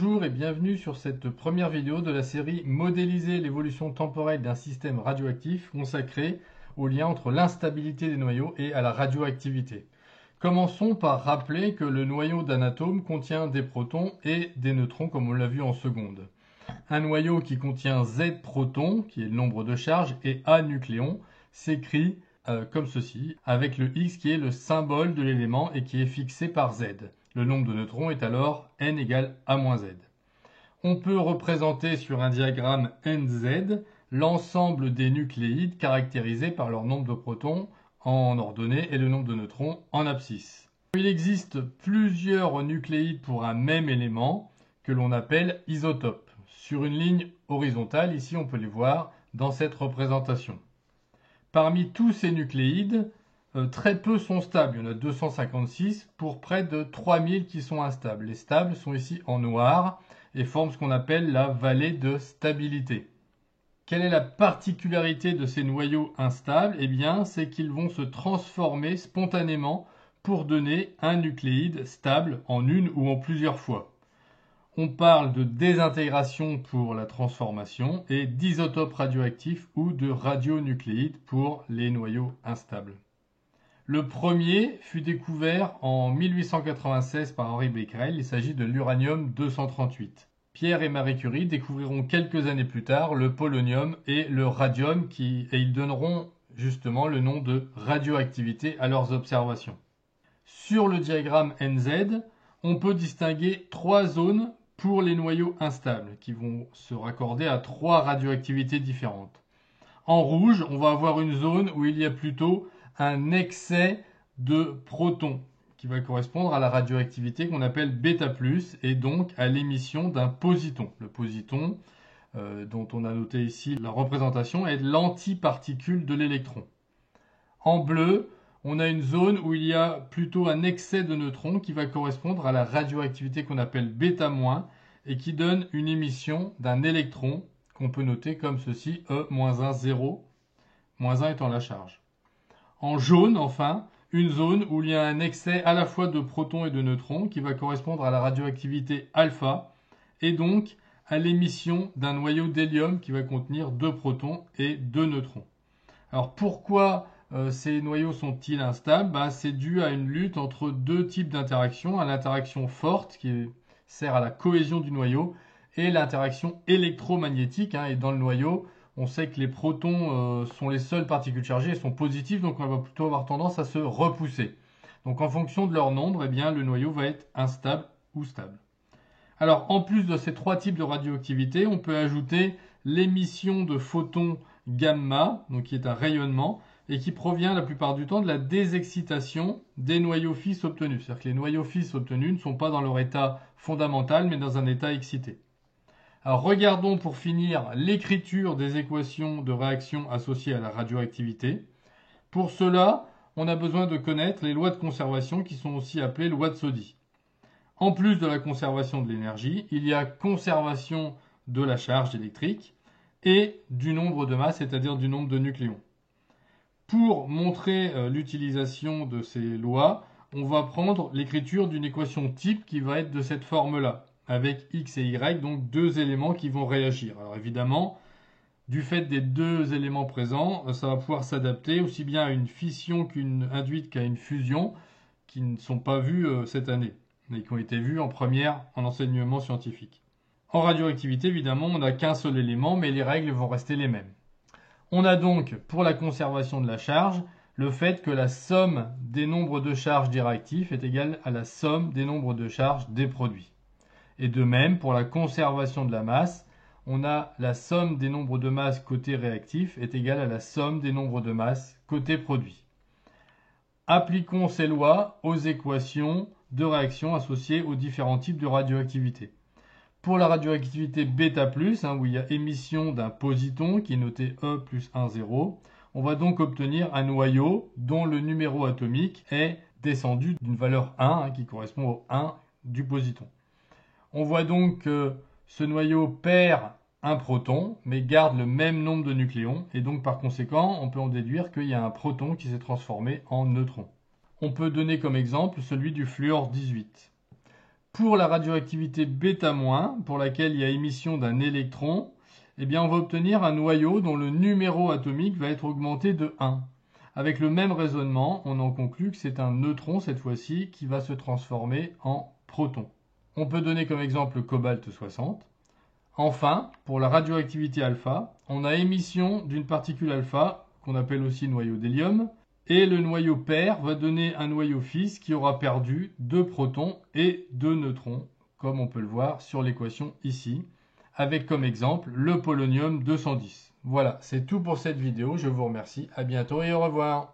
Bonjour et bienvenue sur cette première vidéo de la série Modéliser l'évolution temporelle d'un système radioactif consacrée au lien entre l'instabilité des noyaux et à la radioactivité. Commençons par rappeler que le noyau d'un atome contient des protons et des neutrons comme on l'a vu en seconde. Un noyau qui contient Z protons, qui est le nombre de charges, et A nucléons, s'écrit comme ceci, avec le X qui est le symbole de l'élément et qui est fixé par Z. Le nombre de neutrons est alors n égale A-Z. On peut représenter sur un diagramme NZ l'ensemble des nucléides caractérisés par leur nombre de protons en ordonnée et le nombre de neutrons en abscisse. Il existe plusieurs nucléides pour un même élément que l'on appelle isotopes. Sur une ligne horizontale, ici on peut les voir dans cette représentation. Parmi tous ces nucléides, très peu sont stables. Il y en a 256 pour près de 3000 qui sont instables. Les stables sont ici en noir et forment ce qu'on appelle la vallée de stabilité. Quelle est la particularité de ces noyaux instables? Eh bien, c'est qu'ils vont se transformer spontanément pour donner un nucléide stable en une ou en plusieurs fois. On parle de désintégration pour la transformation et d'isotope radioactif ou de radionucléide pour les noyaux instables. Le premier fut découvert en 1896 par Henri Becquerel. Il s'agit de l'uranium-238. Pierre et Marie Curie découvriront quelques années plus tard le polonium et le radium et ils donneront justement le nom de radioactivité à leurs observations. Sur le diagramme NZ, on peut distinguer trois zones pour les noyaux instables qui vont se raccorder à trois radioactivités différentes. En rouge, on va avoir une zone où il y a plutôt un excès de protons qui va correspondre à la radioactivité qu'on appelle β+, et donc à l'émission d'un positon. Le positon, dont on a noté ici la représentation, est l'antiparticule de l'électron. En bleu, on a une zone où il y a plutôt un excès de neutrons qui va correspondre à la radioactivité qu'on appelle β- et qui donne une émission d'un électron qu'on peut noter comme ceci, E-1, 0, -1 étant la charge. En jaune, enfin, une zone où il y a un excès à la fois de protons et de neutrons qui va correspondre à la radioactivité alpha et donc à l'émission d'un noyau d'hélium qui va contenir 2 protons et 2 neutrons. Alors pourquoi ces noyaux sont-ils instables? C'est dû à une lutte entre deux types d'interactions, à l'interaction forte qui sert à la cohésion du noyau et l'interaction électromagnétique. Et dans le noyau, on sait que les protons sont les seules particules chargées et sont positifs, donc on va plutôt avoir tendance à se repousser. Donc en fonction de leur nombre, eh bien, le noyau va être instable ou stable. Alors en plus de ces trois types de radioactivité, on peut ajouter l'émission de photons gamma, donc qui est un rayonnement, et qui provient la plupart du temps de la désexcitation des noyaux fils obtenus. C'est-à-dire que les noyaux fils obtenus ne sont pas dans leur état fondamental, mais dans un état excité. Alors regardons pour finir l'écriture des équations de réaction associées à la radioactivité. Pour cela, on a besoin de connaître les lois de conservation qui sont aussi appelées lois de Soddy. En plus de la conservation de l'énergie, il y a conservation de la charge électrique et du nombre de masses, c'est-à-dire du nombre de nucléons. Pour montrer l'utilisation de ces lois, on va prendre l'écriture d'une équation type qui va être de cette forme-là, avec x et y, donc deux éléments qui vont réagir. Alors évidemment, du fait des deux éléments présents, ça va pouvoir s'adapter aussi bien à une fission induite qu'à une fusion, qui ne sont pas vues cette année, mais qui ont été vues en première en enseignement scientifique. En radioactivité, évidemment, on n'a qu'un seul élément, mais les règles vont rester les mêmes. On a donc, pour la conservation de la charge, le fait que la somme des nombres de charges des réactifs est égale à la somme des nombres de charges des produits. Et de même, pour la conservation de la masse, on a la somme des nombres de masse côté réactif est égale à la somme des nombres de masse côté produit. Appliquons ces lois aux équations de réaction associées aux différents types de radioactivité. Pour la radioactivité β+, où il y a émission d'un positon qui est noté E plus 1, 0, on va donc obtenir un noyau dont le numéro atomique est descendu d'une valeur 1, qui correspond au 1 du positon. On voit donc que ce noyau perd un proton, mais garde le même nombre de nucléons, et donc par conséquent, on peut en déduire qu'il y a un proton qui s'est transformé en neutron. On peut donner comme exemple celui du fluor 18. Pour la radioactivité β-, pour laquelle il y a émission d'un électron, eh bien on va obtenir un noyau dont le numéro atomique va être augmenté de 1. Avec le même raisonnement, on en conclut que c'est un neutron cette fois-ci qui va se transformer en proton. On peut donner comme exemple le cobalt 60. Enfin, pour la radioactivité alpha, on a émission d'une particule alpha, qu'on appelle aussi noyau d'hélium, et le noyau pair va donner un noyau fils qui aura perdu 2 protons et 2 neutrons, comme on peut le voir sur l'équation ici, avec comme exemple le polonium 210. Voilà, c'est tout pour cette vidéo, je vous remercie, à bientôt et au revoir.